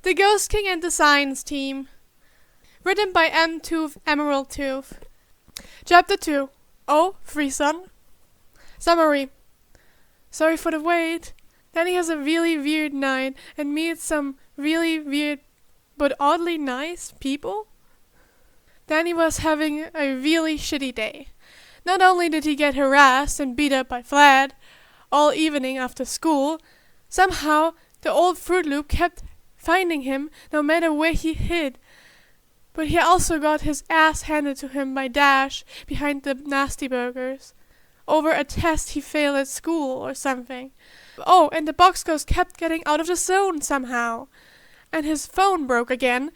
The Ghost King and the Science Team. Written by M. Tooth Emerald Tooth. Chapter 2. Oh, free sun. Summary. Sorry for the wait. Danny has a really weird night and meets some really weird but oddly nice people. Danny was having a really shitty day. Not only did he get harassed and beat up by Vlad all evening after school, somehow the old Fruit Loop kept finding him no matter where he hid. But he also got his ass handed to him by Dash behind the Nasty Burgers over a test he failed at school or something. Oh, and the box ghost kept getting out of the zone somehow. And his phone broke again.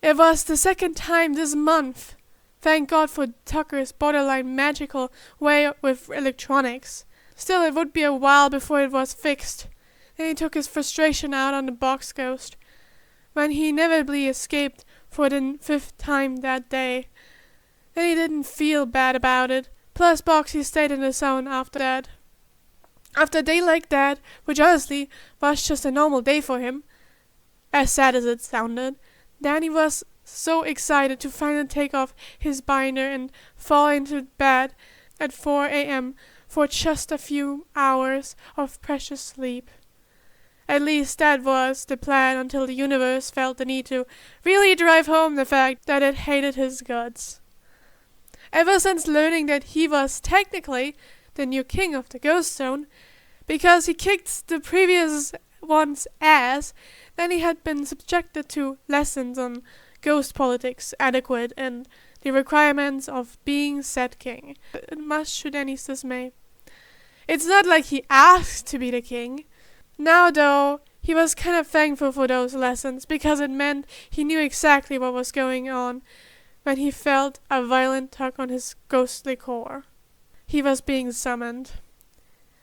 It was the second time this month. Thank God for Tucker's borderline magical way with electronics. Still, it would be a while before it was fixed. Then he took his frustration out on the box ghost, when he inevitably escaped for the 5th time that day. Then he didn't feel bad about it. Plus, Boxy stayed in the zone after that. After a day like that, which honestly was just a normal day for him, as sad as it sounded, Danny was so excited to finally take off his binder and fall into bed at 4 a.m. for just a few hours of precious sleep. At least that was the plan until the universe felt the need to really drive home the fact that it hated his guts. Ever since learning that he was technically the new king of the Ghost Zone, because he kicked the previous one's ass, then he had been subjected to lessons on ghost politics, adequate, and the requirements of being said king, much to Danny's dismay. It's not like he asked to be the king. Now, though, he was kind of thankful for those lessons, because it meant he knew exactly what was going on when he felt a violent tug on his ghostly core. He was being summoned.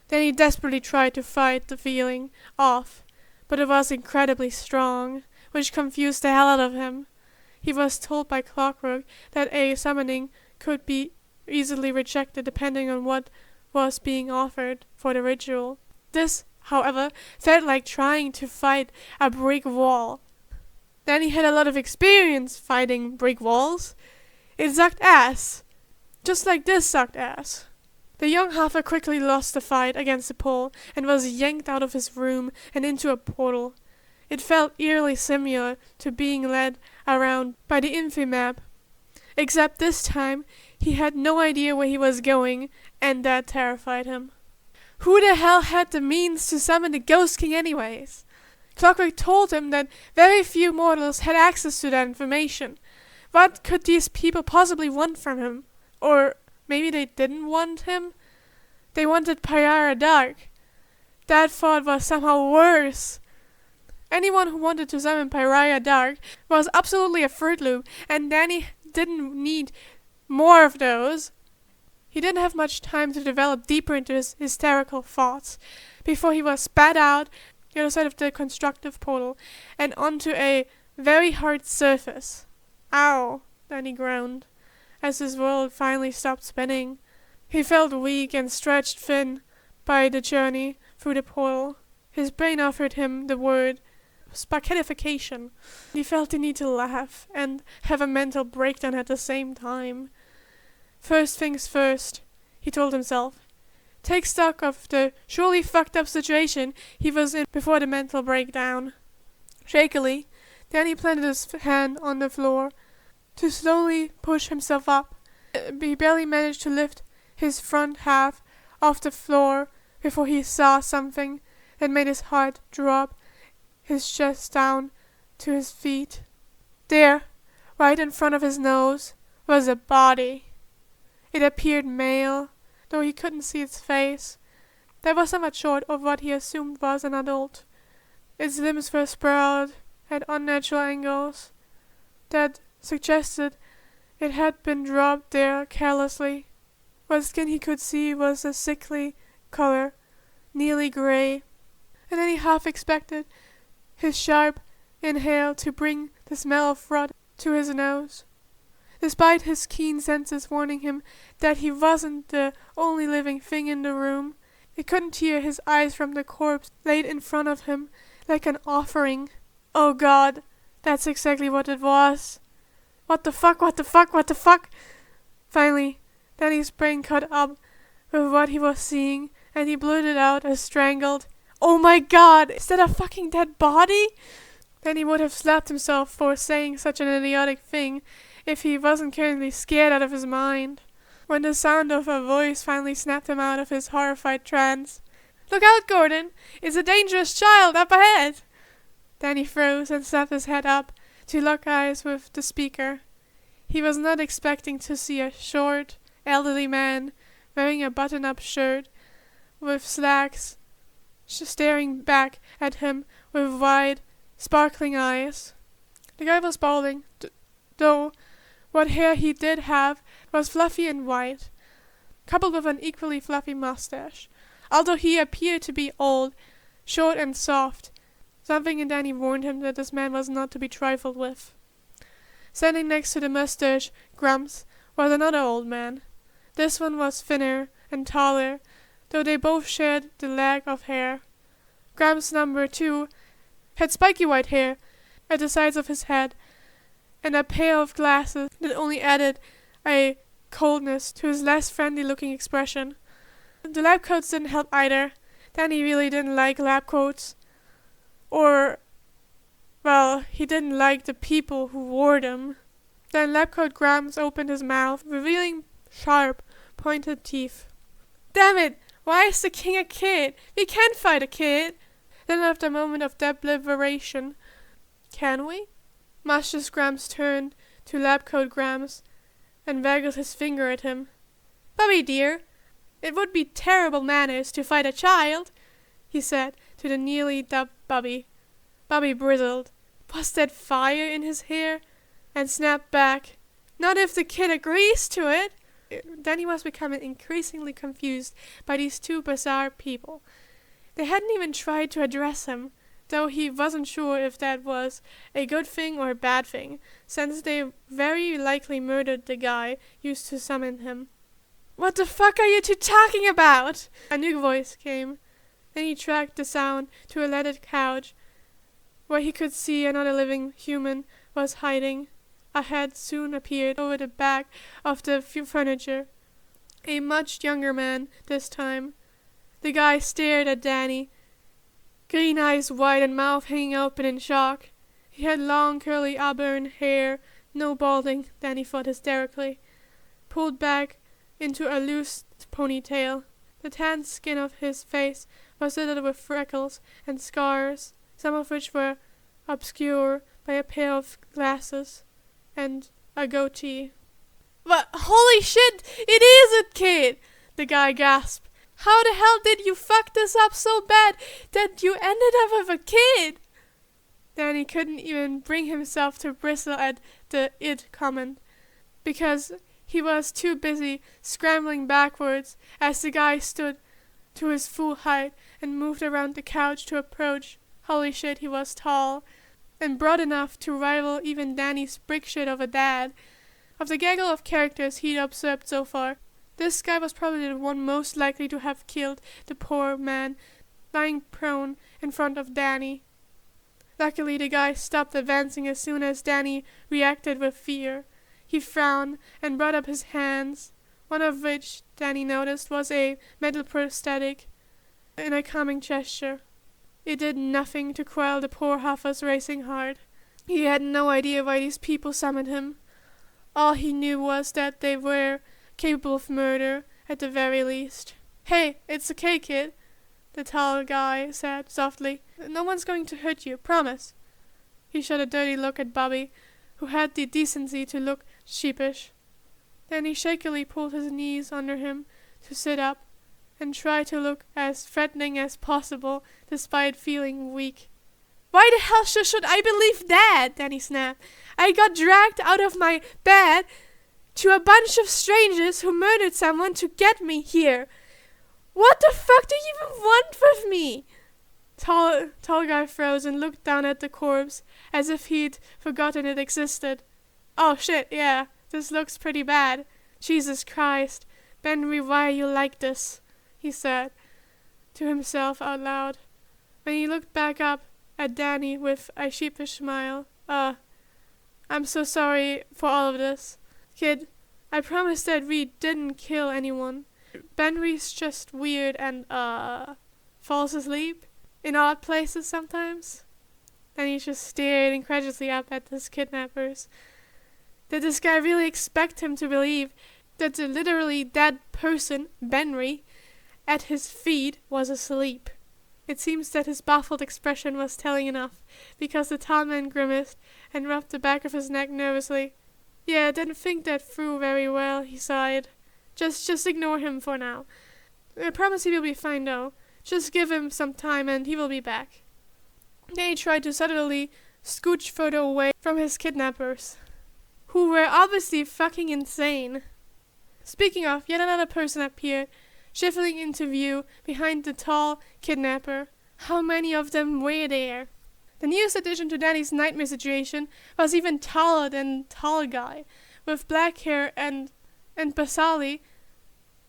Then he desperately tried to fight the feeling off, but it was incredibly strong, which confused the hell out of him. He was told by clockwork that a summoning could be easily rejected depending on what was being offered for the ritual. This, however, felt like trying to fight a brick wall. Danny had a lot of experience fighting brick walls. It sucked ass. Just like this sucked ass. The young Huffer quickly lost the fight against the pole and was yanked out of his room and into a portal. It felt eerily similar to being led around by the Infimap, except this time he had no idea where he was going, and that terrified him. Who the hell had the means to summon the Ghost King anyways? Clockwork told him that very few mortals had access to that information. What could these people possibly want from him? Or maybe they didn't want him? They wanted Pyara Dark. That thought was somehow worse. Anyone who wanted to summon Pyara Dark was absolutely a Fruit Loop, and Danny didn't need more of those. He didn't have much time to develop deeper into his hysterical thoughts before he was spat out the other side of the constructive portal and onto a very hard surface. Ow, Danny groaned, as his world finally stopped spinning. He felt weak and stretched thin by the journey through the portal. His brain offered him the word spaghettification. He felt the need to laugh and have a mental breakdown at the same time. First things first, he told himself. Take stock of the surely fucked up situation he was in before the mental breakdown. Shakily, Danny planted his hand on the floor to slowly push himself up. He barely managed to lift his front half off the floor before he saw something that made his heart drop, his chest down to his feet. There, right in front of his nose, was a body. It appeared male, though he couldn't see its face. That was somewhat short of what he assumed was an adult. Its limbs were sprawled at unnatural angles that suggested it had been dropped there carelessly. What skin he could see was a sickly color, nearly gray, and then he half expected his sharp inhale to bring the smell of rot to his nose. Despite his keen senses warning him that he wasn't the only living thing in the room, he couldn't tear his eyes from the corpse laid in front of him like an offering. Oh god, that's exactly what it was. What the fuck, what the fuck, what the fuck? Finally, Danny's brain caught up with what he was seeing, and he blurted out as strangled, "Oh my god, is that a fucking dead body?" Then he would have slapped himself for saying such an idiotic thing if he wasn't currently scared out of his mind. When the sound of a voice finally snapped him out of his horrified trance. "Look out, Gordon! It's a dangerous child up ahead!" Danny froze and slapped his head up to lock eyes with the speaker. He was not expecting to see a short, elderly man wearing a button-up shirt with slacks staring back at him with wide, sparkling eyes. The guy was balding, though what hair he did have was fluffy and white, coupled with an equally fluffy mustache. Although he appeared to be old, short and soft, something in Danny warned him that this man was not to be trifled with. Standing next to the mustache Grumps was another old man. This one was thinner and taller, though they both shared the lack of hair. Grumps number 2 had spiky white hair at the sides of his head, and a pair of glasses that only added a coldness to his less friendly-looking expression. The lab coats didn't help either. Danny really didn't like lab coats. Or, well, he didn't like the people who wore them. Then lab coat Grumps opened his mouth, revealing sharp, pointed teeth. "Damn it! Why is the king a kid? We can't fight a kid!" Then after a moment of deliberation, "Can we?" Mustache Grumps turned to lab coat Grumps and waggled his finger at him. "Bubby dear, it would be terrible manners to fight a child," he said to the nearly dubbed Bubby. Bubby bristled. Was that fire in his hair? And snapped back, "Not if the kid agrees to it." Then he was becoming increasingly confused by these two bizarre people. They hadn't even tried to address him, though he wasn't sure if that was a good thing or a bad thing, since they very likely murdered the guy used to summon him. "What the fuck are you two talking about?" A new voice came. Then he tracked the sound to a leather couch, where he could see another living human was hiding. A head soon appeared over the back of the furniture. A much younger man this time. The guy stared at Danny, green eyes wide and mouth hanging open in shock. He had long curly auburn hair, no balding, Danny thought hysterically, pulled back into a loose ponytail. The tanned skin of his face was littered with freckles and scars, some of which were obscured by a pair of glasses and a goatee. "But holy shit, it is a kid!" the guy gasped. "How the hell did you fuck this up so bad that you ended up with a kid?" Danny couldn't even bring himself to bristle at the "it" comment, because he was too busy scrambling backwards as the guy stood to his full height and moved around the couch to approach. Holy shit, he was tall, and broad enough to rival even Danny's brick shit of a dad. Of the gaggle of characters he'd observed so far, this guy was probably the one most likely to have killed the poor man lying prone in front of Danny. Luckily, the guy stopped advancing as soon as Danny reacted with fear. He frowned and brought up his hands, one of which, Danny noticed, was a metal prosthetic, in a calming gesture. It did nothing to quell the poor Huffer's racing heart. He had no idea why these people summoned him. All he knew was that they were capable of murder, at the very least. "Hey, it's okay, kid," the tall guy said softly. "No one's going to hurt you, promise." He shot a dirty look at Bobby, who had the decency to look sheepish. Then he shakily pulled his knees under him to sit up, and tried to look as threatening as possible, despite feeling weak. "Why the hell should I believe that?" Danny snapped. "I got dragged out of my bed to a bunch of strangers who murdered someone to get me here. What the fuck do you even want with me?" Tall guy froze and looked down at the corpse, as if he'd forgotten it existed. "Oh shit, yeah, this looks pretty bad. Jesus Christ, Benry, why are you like this?" he said to himself out loud. When he looked back up at Danny with a sheepish smile. I'm so sorry for all of this. Kid, I promise that we didn't kill anyone. Benry's just weird and, falls asleep in odd places sometimes. Then he just stared incredulously up at his kidnappers. Did this guy really expect him to believe that the literally dead person, Benry, at his feet was asleep? It seems that his baffled expression was telling enough, because the tall man grimaced and rubbed the back of his neck nervously. Yeah, didn't think that through very well, he sighed. Just ignore him for now. I promise he will be fine though. Just give him some time and he will be back. Then he tried to subtly scooch further away from his kidnappers, who were obviously fucking insane. Speaking of, yet another person appeared, shuffling into view behind the tall kidnapper. How many of them were there? The newest addition to Danny's nightmare situation was even taller than tall guy, with black hair and basically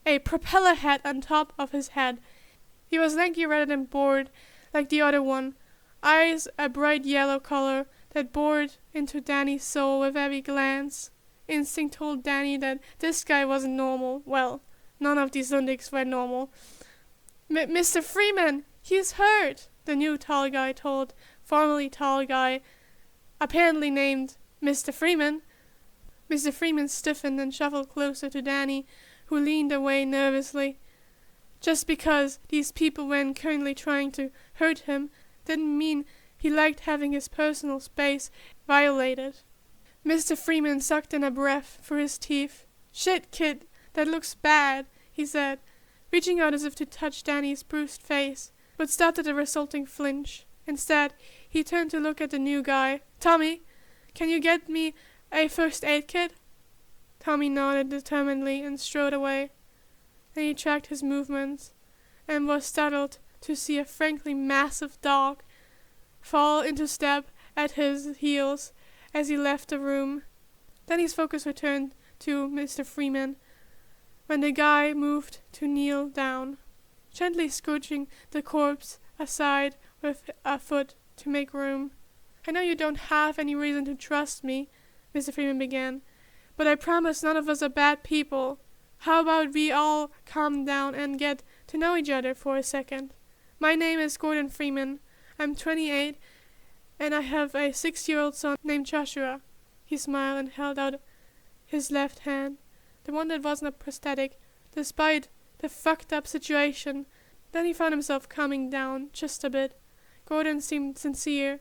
a propeller hat on top of his head. He was lanky rather than bored like the other one, eyes a bright yellow color that bored into Danny's soul with every glance. Instinct told Danny that this guy wasn't normal. Well, none of these Lundigs were normal. Mr. Freeman, he's hurt, the new tall guy told formerly tall guy, apparently named Mr. Freeman. Mr. Freeman stiffened and shuffled closer to Danny, who leaned away nervously. Just because these people weren't currently trying to hurt him didn't mean he liked having his personal space violated. Mr. Freeman sucked in a breath through his teeth. Shit, kid, that looks bad, he said, reaching out as if to touch Danny's bruised face, but stopped at the resulting flinch. Instead, he turned to look at the new guy. Tommy, can you get me a first aid kit? Tommy nodded determinedly and strode away. Then he tracked his movements, and was startled to see a frankly massive dog fall into step at his heels as he left the room. Then his focus returned to Mr. Freeman, when the guy moved to kneel down, gently scooching the corpse aside with a foot to make room. I know you don't have any reason to trust me, Mr. Freeman began, but I promise none of us are bad people. How about we all calm down and get to know each other for a second? My name is Gordon Freeman. I'm 28, and I have a 6-year-old son named Joshua. He smiled and held out his left hand, the one that wasn't a prosthetic, despite the fucked up situation. Then he found himself calming down just a bit. Gordon seemed sincere,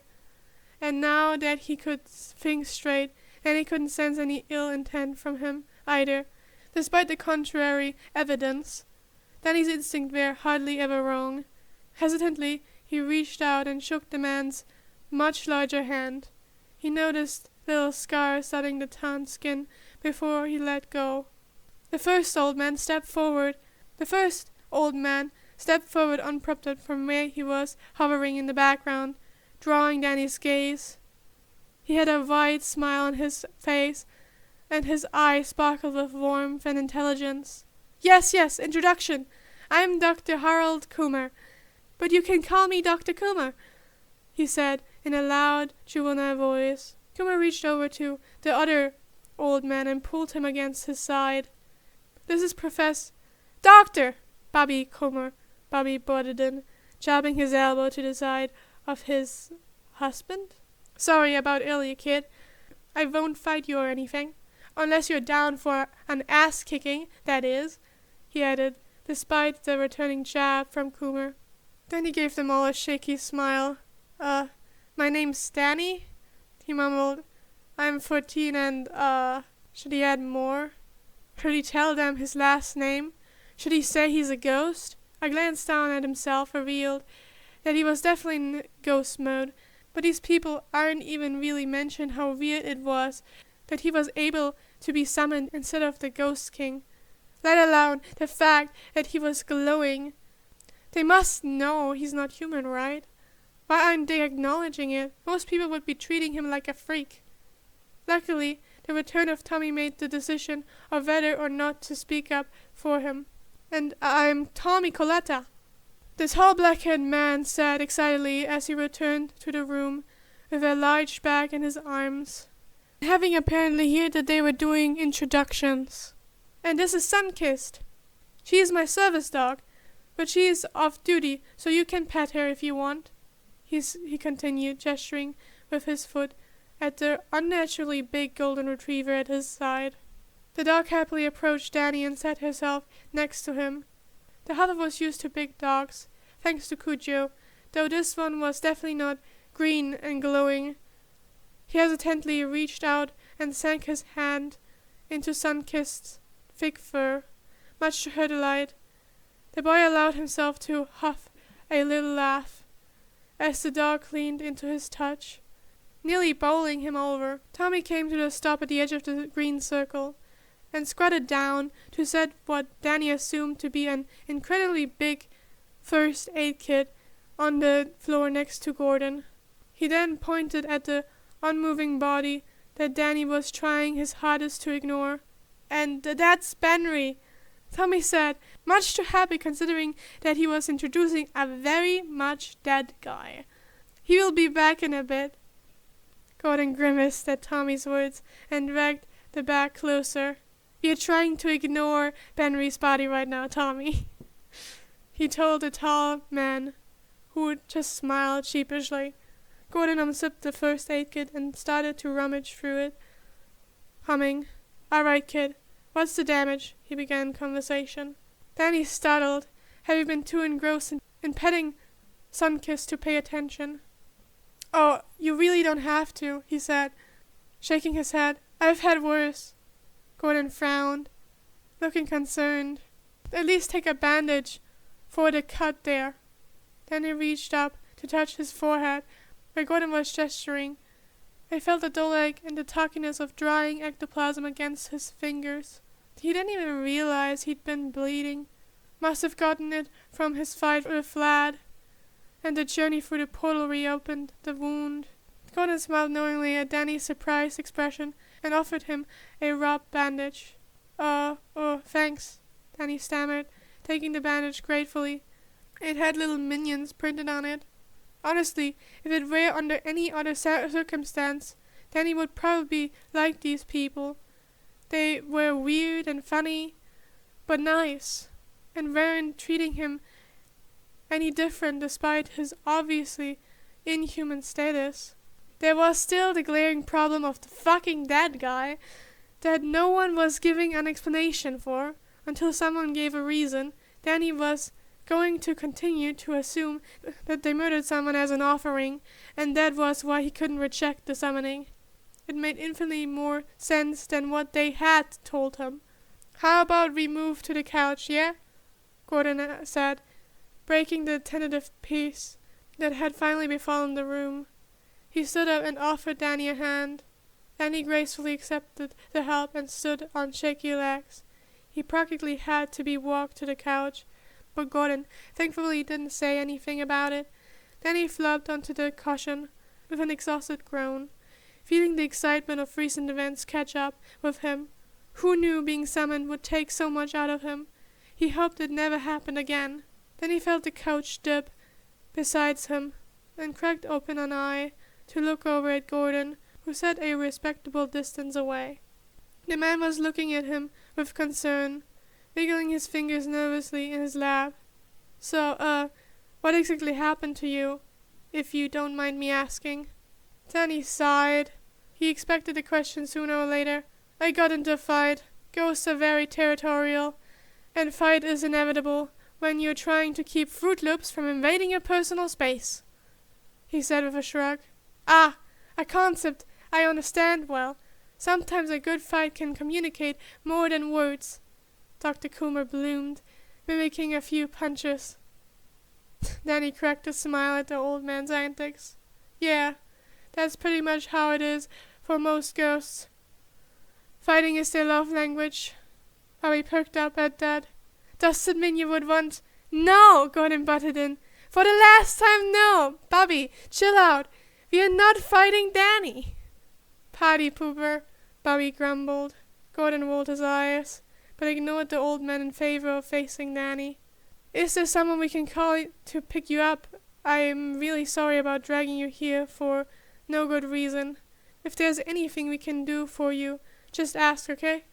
and now that he could think straight, and he couldn't sense any ill intent from him either, despite the contrary evidence. Danny's instincts were hardly ever wrong. Hesitantly, he reached out and shook the man's much larger hand. He noticed little scars dotting the tanned skin before he let go. The first old man stepped forward unprompted from where he was hovering in the background, drawing Danny's gaze. He had a wide smile on his face, and his eyes sparkled with warmth and intelligence. Yes, introduction. I'm Dr. Harold Coomer, but you can call me Dr. Coomer, he said in a loud, juvenile voice. Coomer reached over to the other old man and pulled him against his side. This is Dr. Bobby Coomer, Bobby butted in, jabbing his elbow to the side of his husband. Sorry about earlier, kid. I won't fight you or anything. Unless you're down for an ass-kicking, that is, he added, despite the returning jab from Coomer. Then he gave them all a shaky smile. My name's Danny, he mumbled. I'm 14 and, should he add more? Should he tell them his last name? Should he say he's a ghost? A glance down at himself revealed that he was definitely in ghost mode, but these people aren't even really mentioned how weird it was that he was able to be summoned instead of the Ghost King, let alone the fact that he was glowing. They must know he's not human, right? Why aren't they acknowledging it? Most people would be treating him like a freak. Luckily, the return of Tommy made the decision of whether or not to speak up for him. And I'm Tommy Coletta. The tall black-haired man said excitedly as he returned to the room with a large bag in his arms, having apparently heard that they were doing introductions. And this is Sunkist. She is my service dog, but she is off duty, so you can pet her if you want. He continued, gesturing with his foot at the unnaturally big golden retriever at his side. The dog happily approached Danny and set herself next to him. The Huffle was used to big dogs, thanks to Cujo, though this one was definitely not green and glowing. He hesitantly reached out and sank his hand into Sunkist's thick fur, much to her delight. The boy allowed himself to huff a little laugh as the dog leaned into his touch, nearly bowling him over. Tommy came to a stop at the edge of the green circle and squatted down to set what Danny assumed to be an incredibly big first aid kit on the floor next to Gordon. He then pointed at the unmoving body that Danny was trying his hardest to ignore. "And that's Benry," Tommy said, much too happy considering that he was introducing a very much dead guy. "He will be back in a bit." Gordon grimaced at Tommy's words and dragged the bag closer. "You're trying to ignore Benry's body right now, Tommy," he told the tall man, who just smiled sheepishly. Gordon unzipped the first aid kit and started to rummage through it, humming. "All right, kid. What's the damage?" he began conversation. Danny startled, having been too engrossed in petting Sunkist to pay attention. "Oh, you really don't have to," he said, shaking his head. "I've had worse." Gordon frowned, looking concerned. "At least take a bandage for the cut there." Then he reached up to touch his forehead, where Gordon was gesturing. I felt the dull ache and the tackiness of drying ectoplasm against his fingers. He didn't even realize he'd been bleeding. Must have gotten it from his fight with Vlad, and the journey through the portal reopened the wound. Gordon smiled knowingly at Danny's surprised expression and offered him a rub bandage. Oh, thanks," Danny stammered, taking the bandage gratefully. It had little minions printed on it. Honestly, if it were under any other circumstance, Danny would probably like these people. They were weird and funny, but nice, and weren't treating him any different despite his obviously inhuman status. There was still the glaring problem of the fucking dead guy that no one was giving an explanation for. Until someone gave a reason, Danny was going to continue to assume that they murdered someone as an offering, and that was why he couldn't reject the summoning. It made infinitely more sense than what they had told him. "How about we move to the couch, yeah?" Gordon said, breaking the tentative peace that had finally befallen the room. He stood up and offered Danny a hand. Danny gracefully accepted the help and stood on shaky legs. He practically had to be walked to the couch, but Gordon thankfully didn't say anything about it. Then he flopped onto the cushion with an exhausted groan, feeling the excitement of recent events catch up with him. Who knew being summoned would take so much out of him? He hoped it never happened again. Then he felt the couch dip beside him and cracked open an eye to look over at Gordon, who sat a respectable distance away. The man was looking at him with concern, wiggling his fingers nervously in his lap. "So, what exactly happened to you, if you don't mind me asking?" Danny sighed. He expected the question sooner or later. "I got into a fight. Ghosts are very territorial, and fight is inevitable when you're trying to keep Fruit Loops from invading your personal space," he said with a shrug. "Ah, a concept I understand well. Sometimes a good fight can communicate more than words." Dr. Coomer bloomed, mimicking a few punches. Danny cracked a smile at the old man's antics. "Yeah, that's pretty much how it is for most ghosts. Fighting is their love language." Bobby perked up at that. "Does it mean you would want—" "No!" Gordon butted in. "For the last time, no! Bobby, chill out. We are not fighting Danny." "Party pooper," Bobby grumbled. Gordon rolled his eyes, but ignored the old man in favor of facing Danny. Is there someone we can call to pick you up? I'm really sorry about dragging you here for no good reason. If there's anything we can do for you, just ask, okay?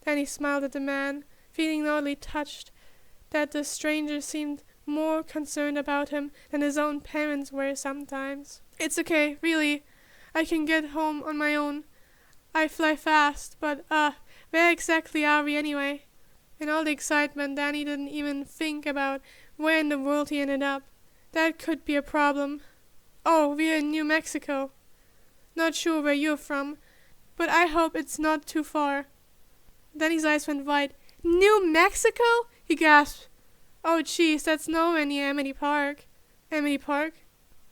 Danny smiled at the man, feeling oddly touched that the stranger seemed more concerned about him than his own parents were sometimes. It's okay, really. I can get home on my own. I fly fast, but where exactly are we anyway? In all the excitement, Danny didn't even think about where in the world he ended up. That could be a problem. Oh, we're in New Mexico. Not sure where you're from, but I hope it's not too far. Danny's eyes went wide. New Mexico? He gasped. Oh, jeez, that's nowhere near Amity Park. Amity Park?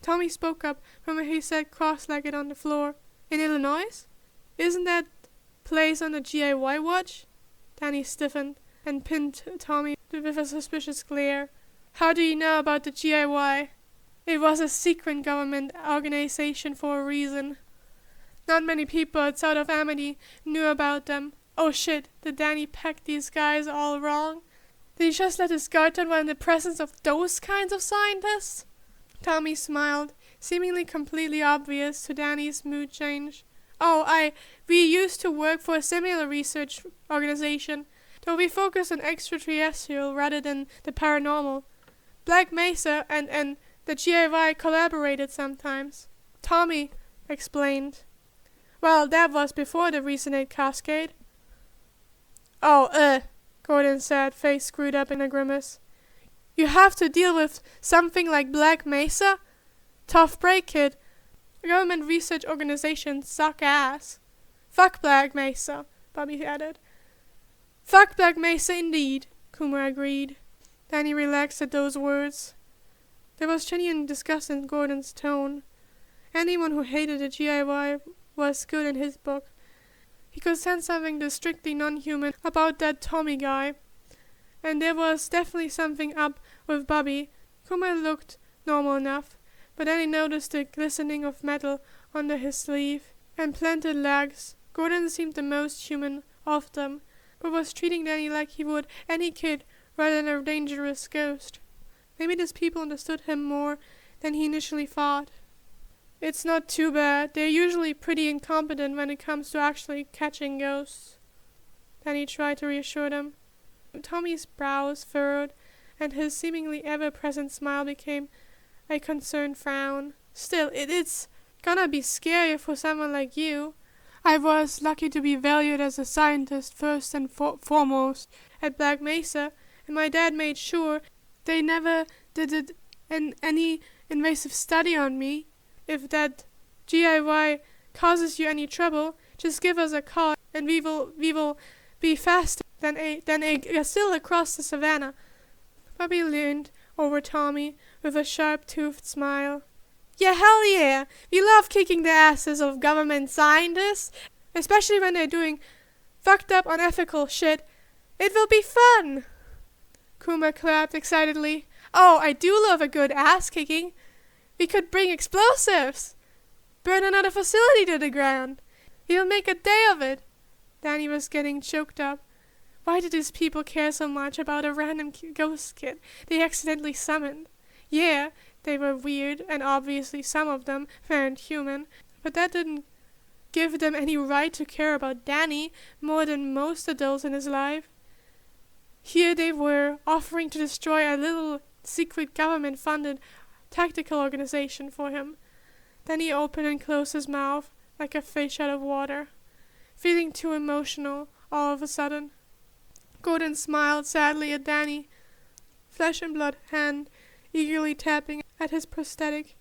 Tommy spoke up from where he sat cross-legged on the floor. In Illinois? Isn't that place on the GIY watch? Danny stiffened and pinned Tommy with a suspicious glare. How do you know about the GIY? It was a secret government organization for a reason. Not many people outside of Amity knew about them. Oh shit, did Danny pack these guys all wrong? Did he just let his guard down while in the presence of those kinds of scientists? Tommy smiled, seemingly completely obvious to Danny's mood change. Oh, we used to work for a similar research organization, though we focus on extraterrestrial rather than the paranormal. Black Mesa and the GIY collaborated sometimes. Tommy explained. Well, that was before the recent cascade. Oh, Gordon said, face screwed up in a grimace. You have to deal with something like Black Mesa? Tough break, kid. Government research organizations suck ass. Fuck Black Mesa, Bobby added. Fuck Black Mesa indeed, Kumar agreed. Danny relaxed at those words. There was genuine disgust in Gordon's tone. Anyone who hated the GIY was good in his book. He could sense something strictly non-human about that Tommy guy. And there was definitely something up with Bobby. Kumar looked normal enough, but then he noticed the glistening of metal under his sleeve and planted legs. Gordon seemed the most human of them, but was treating Danny like he would any kid rather than a dangerous ghost. Maybe these people understood him more than he initially thought. It's not too bad. They're usually pretty incompetent when it comes to actually catching ghosts. Danny tried to reassure them. Tommy's brows furrowed, and his seemingly ever-present smile became a concerned frown. Still, it's gonna be scarier for someone like you. I was lucky to be valued as a scientist first and foremost at Black Mesa, and my dad made sure they never did any invasive study on me. If that GIY causes you any trouble, just give us a call, and we will be faster than a gazelle across the savannah. Bobby leaned over Tommy with a sharp-toothed smile. Yeah, hell yeah! We love kicking the asses of government scientists, especially when they're doing fucked up unethical shit. It will be fun! Kuma clapped excitedly. Oh, I do love a good ass-kicking. We could bring explosives! Burn another facility to the ground! We'll make a day of it! Danny was getting choked up. Why did these people care so much about a random ghost kid they accidentally summoned? Yeah, they were weird, and obviously some of them weren't human, but that didn't give them any right to care about Danny more than most adults in his life. Here they were, offering to destroy a little secret government-funded tactical organization for him. Then he opened and closed his mouth like a fish out of water, feeling too emotional all of a sudden. Gordon smiled sadly at Danny, flesh and blood hand eagerly tapping at his prosthetic.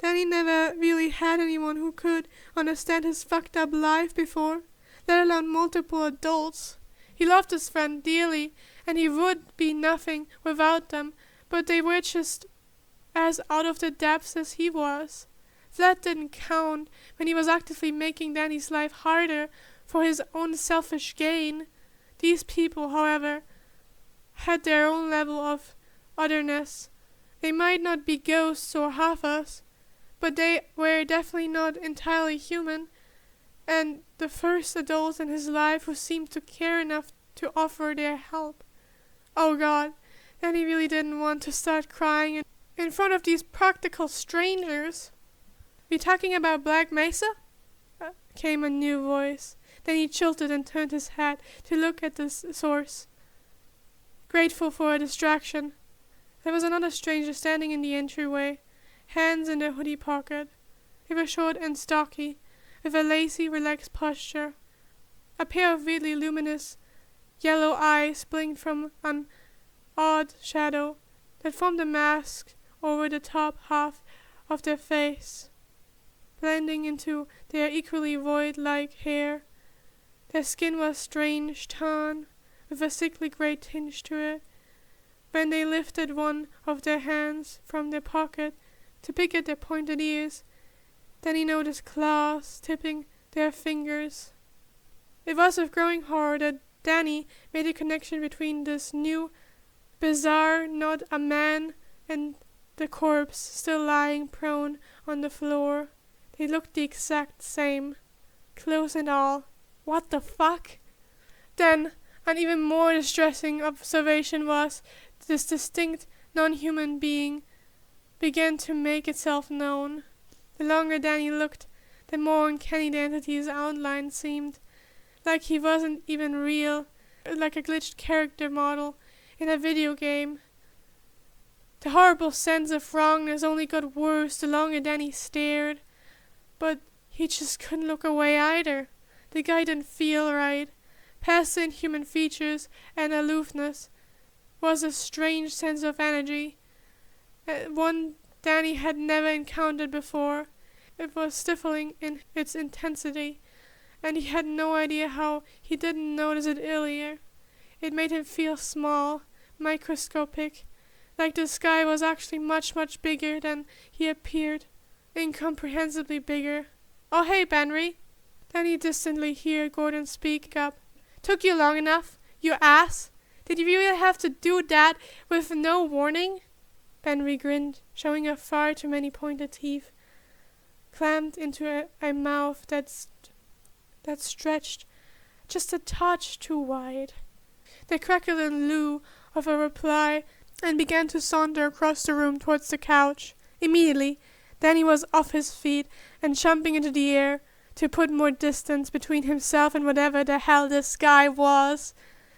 Danny never really had anyone who could understand his fucked up life before, let alone multiple adults. He loved his friend dearly, and he would be nothing without them, but they were just as out of the depths as he was. That didn't count when he was actively making Danny's life harder for his own selfish gain. These people, however, had their own level of otherness. They might not be ghosts or half-us, but they were definitely not entirely human, and the first adults in his life who seemed to care enough to offer their help. Oh God, and he really didn't want to start crying in front of these practical strangers. "We talking about Black Mesa?" Came a new voice. Then he tilted and turned his head to look at the source, grateful for a distraction. There was another stranger standing in the entryway, hands in their hoodie pocket. He was short and stocky, with a lazy, relaxed posture. A pair of weirdly luminous yellow eyes blinked from an odd shadow that formed a mask over the top half of their face, blending into their equally void-like hair. Their skin was strange tan, with a sickly grey tinge to it. When they lifted one of their hands from their pocket to pick at their pointed ears, then he noticed claws tipping their fingers. It was with growing horror that Danny made a connection between this new, bizarre, not a man, and the corpse still lying prone on the floor. They looked the exact same, clothes and all. What the fuck? Then, an even more distressing observation was this distinct non-human being began to make itself known. The longer Danny looked, the more uncanny the entity's outline seemed, like he wasn't even real, like a glitched character model in a video game. The horrible sense of wrongness only got worse the longer Danny stared, but he just couldn't look away either. The guy didn't feel right. Past the inhuman features and aloofness was a strange sense of energy, one Danny had never encountered before. It was stifling in its intensity, and he had no idea how he didn't notice it earlier. It made him feel small, microscopic, like the sky was actually much, much bigger than he appeared, incomprehensibly bigger. "Oh, hey, Benry." Then he distantly heard Gordon speak up. "Took you long enough, you ass? Did you really have to do that with no warning?" Benry grinned, showing off far too many pointed teeth, clamped into a mouth that stretched just a touch too wide. They crackled in lieu of a reply and began to saunter across the room towards the couch. Immediately, Danny was off his feet and jumping into the air to put more distance between himself and whatever the hell this guy was.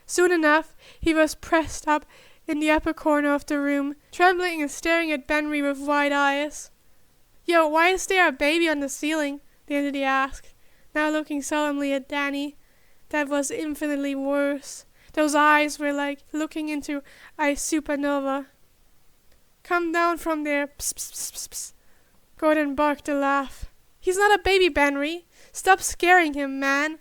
Soon enough, he was pressed up in the upper corner of the room, trembling and staring at Benry with wide eyes. "Yo, why is there a baby on the ceiling?" the entity asked, now looking solemnly at Danny. That was infinitely worse. Those eyes were like looking into a supernova. "Come down from there, pss, pss, pss, pss, pss." Gordon barked a laugh. "He's not a baby, Benry. Stop scaring him, man.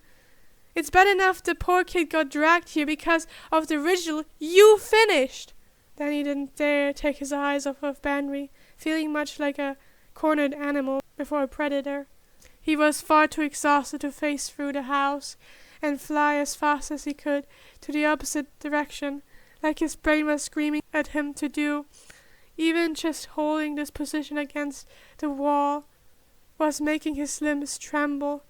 It's bad enough the poor kid got dragged here because of the ritual you finished." Danny didn't dare take his eyes off of Benry, feeling much like a cornered animal before a predator. He was far too exhausted to face through the house and fly as fast as he could to the opposite direction, like his brain was screaming at him to do. Even just holding this position against the wall was making his limbs tremble.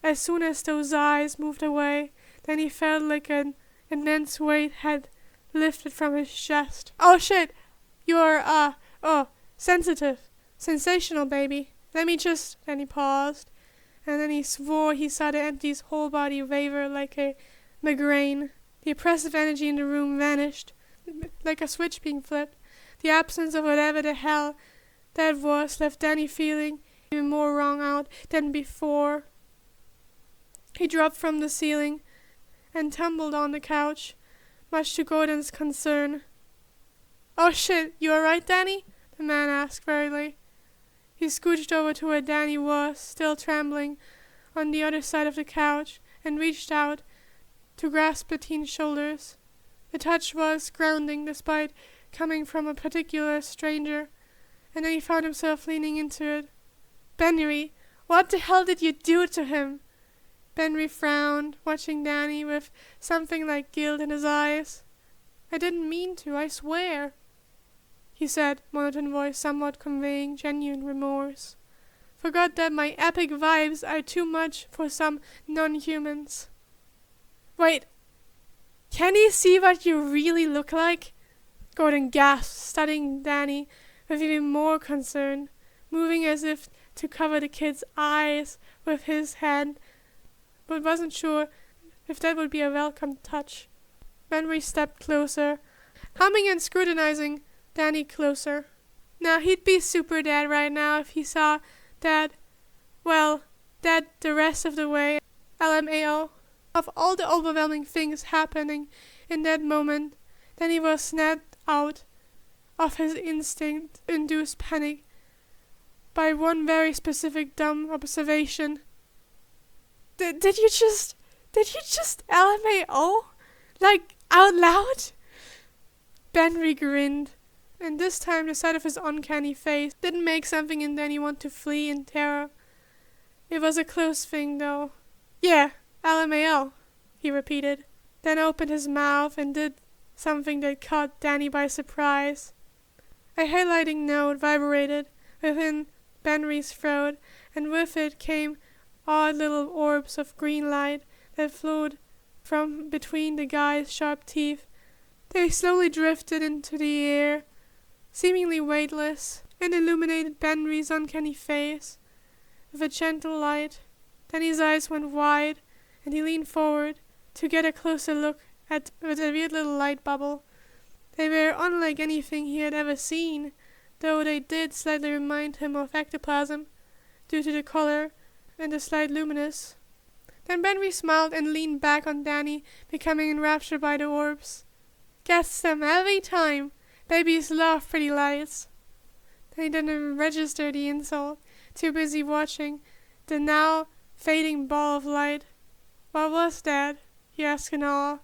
As soon as those eyes moved away, then he felt like an immense weight had lifted from his chest. "Oh shit, you're, sensitive. Sensational, baby. Let me just..." Then he paused, and then he swore he saw the entity's whole body waver like a migraine. The oppressive energy in the room vanished, like a switch being flipped. The absence of whatever the hell that was left Danny feeling even more wrung out than before. He dropped from the ceiling and tumbled on the couch, much to Gordon's concern. "Oh shit, you alright, Danny?" the man asked wearily. He scooched over to where Danny was, still trembling, on the other side of the couch, and reached out to grasp the teen's shoulders. The touch was grounding despite coming from a particular stranger, and then he found himself leaning into it. "Benry, what the hell did you do to him?" Benry frowned, watching Danny with something like guilt in his eyes. "I didn't mean to, I swear," he said, monotone voice somewhat conveying genuine remorse. "Forgot that my epic vibes are too much for some non-humans." "Wait, can you see what you really look like?" Gordon gasped, studying Danny with even more concern, moving as if to cover the kid's eyes with his hand, but wasn't sure if that would be a welcome touch. Henry stepped closer, humming and scrutinizing Danny closer. Now he'd be super dead right now if he saw that, well, dead the rest of the way. LMAO. Of all the overwhelming things happening in that moment, Danny was snapped out of his instinct-induced panic by one very specific dumb observation. Did you just LMAO? Like, out loud? Benry grinned, and this time the sight of his uncanny face didn't make something in Danny want to flee in terror. It was a close thing, though. Yeah, LMAO, he repeated, then opened his mouth and did something that caught Danny by surprise. A highlighting note vibrated within Benry's throat, and with it came odd little orbs of green light that flowed from between the guy's sharp teeth. They slowly drifted into the air, seemingly weightless, and illuminated Benry's uncanny face with a gentle light. Then his eyes went wide, and he leaned forward to get a closer look at the weird little light bubble. They were unlike anything he had ever seen, though they did slightly remind him of ectoplasm, due to the color and the slight luminous. Then Benry smiled and leaned back on Danny, becoming enraptured by the orbs. Gets them every time. Babies love pretty lights. They didn't register the insult, too busy watching the now fading ball of light. What was that? He asked in awe.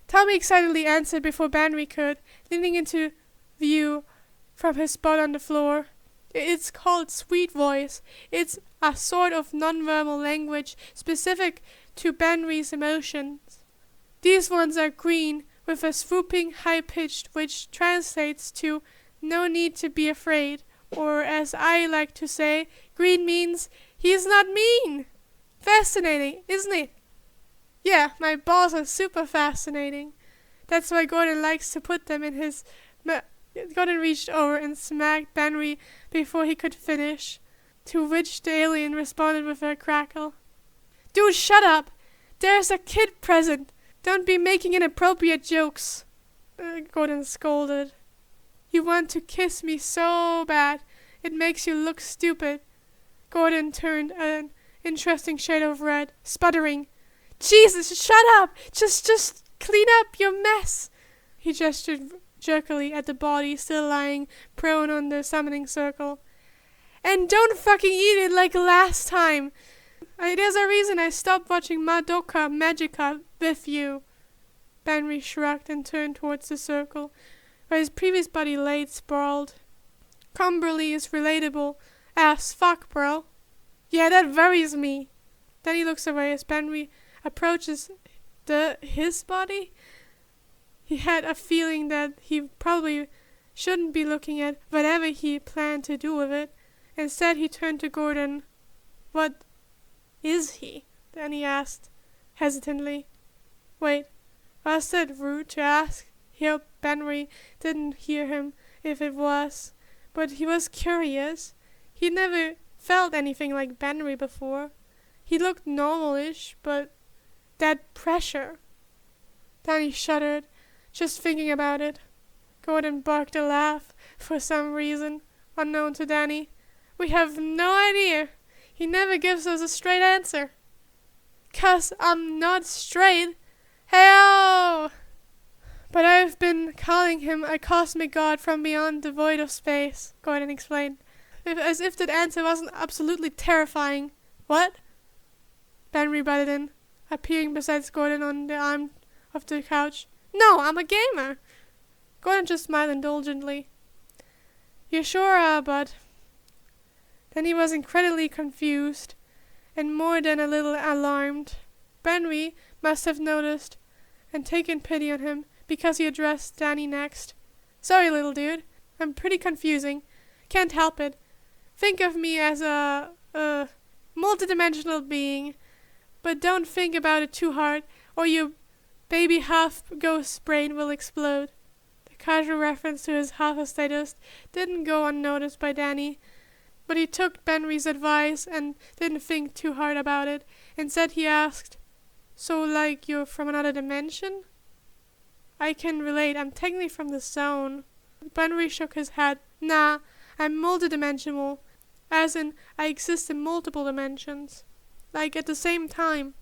Tommy excitedly answered before Benry could, leaning into view from his spot on the floor. It's called sweet voice. It's a sort of nonverbal language specific to Benry's emotions. These ones are green, with a swooping high-pitched which translates to no need to be afraid, or as I like to say, green means he's not mean. Fascinating, isn't it? Yeah, my balls are super fascinating. That's why Gordon likes to put them in his... Gordon reached over and smacked Benry before he could finish, to which the alien responded with a crackle. Dude, shut up! There's a kid present! Don't be making inappropriate jokes! Gordon scolded. You want to kiss me so bad, it makes you look stupid. Gordon turned an interesting shade of red, sputtering. Jesus, shut up! Just clean up your mess! He gestured jerkily at the body still lying prone on the summoning circle. And don't fucking eat it like last time! There's a reason I stopped watching Madoka Magica with you. Benry shrugged and turned towards the circle, where his previous body lay sprawled. Cumberly is relatable as fuck, bro. Yeah, that worries me. Then he looks away as Benry approaches his body. He had a feeling that he probably shouldn't be looking at whatever he planned to do with it. Instead, he turned to Gordon. What is he? Then he asked, hesitantly. Wait, was that rude to ask? He hoped Benry didn't hear him if it was, but he was curious. He'd never felt anything like Benry before. He looked normal-ish, but that pressure. Then he shuddered, just thinking about it. Gordon barked a laugh for some reason, unknown to Danny. We have no idea. He never gives us a straight answer. 'Cause I'm not straight. Hey-oh! But I've been calling him a cosmic god from beyond the void of space, Gordon explained, as if that answer wasn't absolutely terrifying. What? Benry butted in, appearing beside Gordon on the arm of the couch. No, I'm a gamer. Gordon just smiled indulgently. You sure are, but... Then he was incredibly confused, and more than a little alarmed. Benry must have noticed and taken pity on him, because he addressed Danny next. Sorry, little dude. I'm pretty confusing. Can't help it. Think of me as a multidimensional being, but don't think about it too hard, or your baby half-ghost brain will explode. The casual reference to his half status didn't go unnoticed by Danny, but he took Benry's advice and didn't think too hard about it. Instead he asked, "So, like, you're from another dimension?" "I can relate, I'm technically from the zone." Benry shook his head. "Nah, I'm multidimensional, as in I exist in multiple dimensions. Like, at the same time."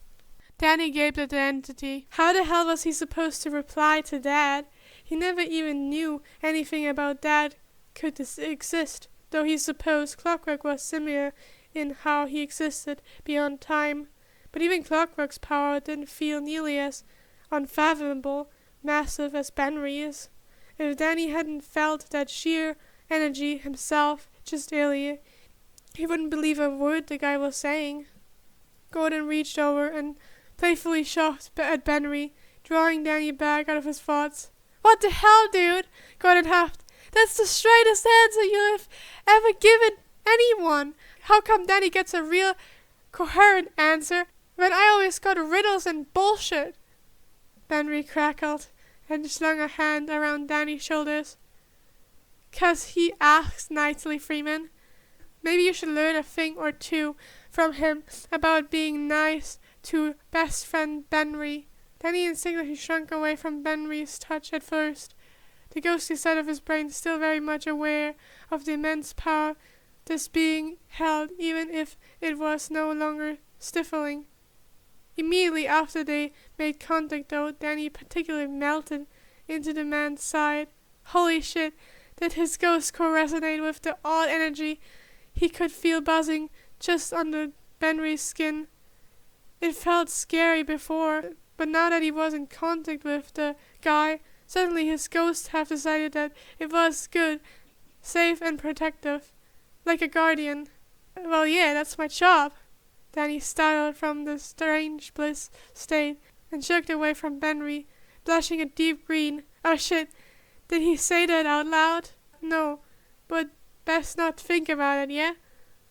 Danny gaped at the entity. How the hell was he supposed to reply to that? He never even knew anything about that could exist, though he supposed Clockwork was similar in how he existed beyond time. But even Clockwork's power didn't feel nearly as unfathomable, massive as Benry's. If Danny hadn't felt that sheer energy himself just earlier, he wouldn't believe a word the guy was saying. Gordon reached over and playfully shot at Benry, drawing Danny back out of his thoughts. "What the hell, dude?" Gordon huffed. "That's the straightest answer you have ever given anyone. How come Danny gets a real coherent answer when I always got riddles and bullshit?" Benry crackled and slung a hand around Danny's shoulders. "'Cause he asks nicely, Freeman. Maybe you should learn a thing or two from him about being nice to best friend Benry." Danny instinctively shrunk away from Benry's touch at first, the ghostly side of his brain still very much aware of the immense power this being held, even if it was no longer stifling. Immediately after they made contact, though, Danny particularly melted into the man's side. Holy shit, did his ghost core resonate with the odd energy he could feel buzzing just under Benry's skin. It felt scary before, but now that he was in contact with the guy, suddenly his ghost had decided that it was good, safe and protective, like a guardian. "Well, yeah, that's my job." Danny startled from the strange bliss state and jerked away from Benry, blushing a deep green. "Oh shit, did he say that out loud?" "No, but best not think about it, yeah?"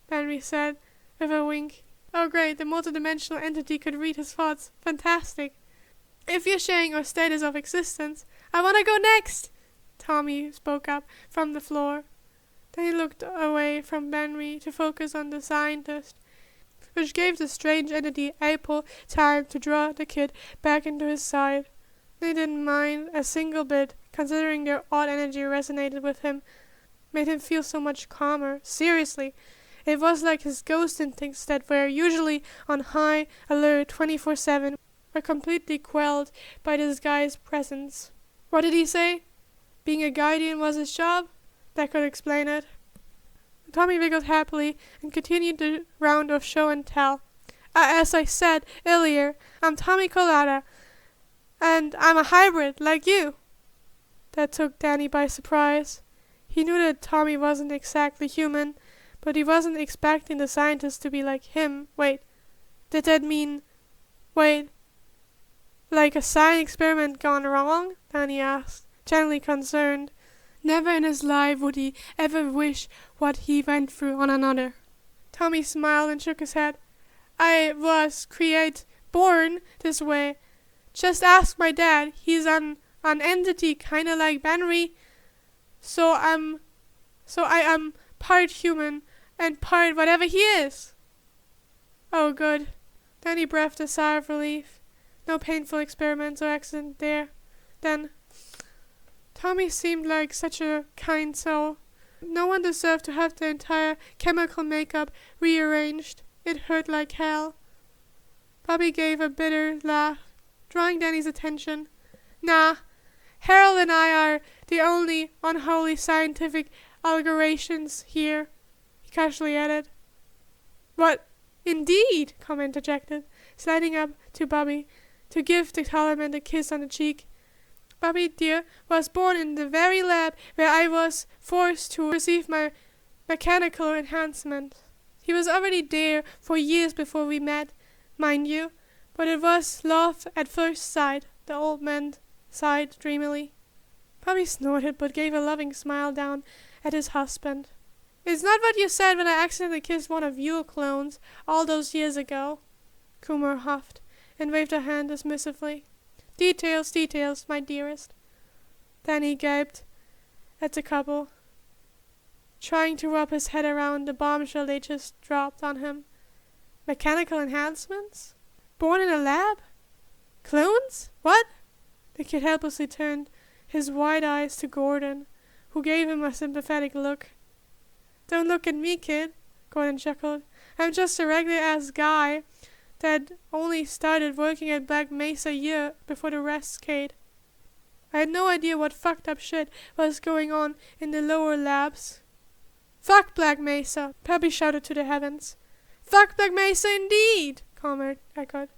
Benry said, with a wink. "Oh great, the multidimensional entity could read his thoughts. Fantastic. If you're sharing our status of existence, I want to go next!" Tommy spoke up from the floor. Then he looked away from Benry to focus on the scientist, which gave the strange entity ample time to draw the kid back into his side. They didn't mind a single bit, considering their odd energy resonated with him, made him feel so much calmer. Seriously, it was like his ghost instincts that were usually on high alert 24/7 were completely quelled by this guy's presence. What did he say? Being a guardian was his job? That could explain it. Tommy wiggled happily and continued the round of show and tell. As I said earlier, I'm Tommy Colada, and I'm a hybrid, like you." That took Danny by surprise. He knew that Tommy wasn't exactly human, but he wasn't expecting the scientist to be like him. Wait, did that mean... Wait, like a science experiment gone wrong? Danny asked, genuinely concerned. Never in his life would he ever wish what he went through on another. Tommy smiled and shook his head. "I was born this way. Just ask my dad. He's an entity kinda like Benry. So I am part human and part whatever he is." "Oh, good." Danny breathed a sigh of relief. No painful experiments or accident there. Then, Tommy seemed like such a kind soul. No one deserved to have their entire chemical makeup rearranged. It hurt like hell. Bobby gave a bitter laugh, drawing Danny's attention. "Nah, Harold and I are the only unholy scientific algoritms here," he casually added. "What, indeed?" Tom interjected, sliding up to Bobby to give the Tallerman a kiss on the cheek. "Bobby, dear, was born in the very lab where I was forced to receive my mechanical enhancement. He was already there for years before we met, mind you, but it was love at first sight," the old man sighed dreamily. Bobby snorted but gave a loving smile down at his husband. "It's not what you said when I accidentally kissed one of your clones all those years ago." Kumar huffed and waved a hand dismissively. Details, my dearest." Then he gaped at the couple, trying to wrap his head around the bombshell they just dropped on him. Mechanical enhancements? Born in a lab? Clones? What? The kid helplessly turned his wide eyes to Gordon, who gave him a sympathetic look. Don't look at me, kid, Gordon chuckled. I'm just a regular-ass guy that only started working at Black Mesa a year before the rest, Kate. I had no idea what fucked up shit was going on in the lower labs. Fuck Black Mesa, Peppy shouted to the heavens. Fuck Black Mesa indeed, Comrade echoed.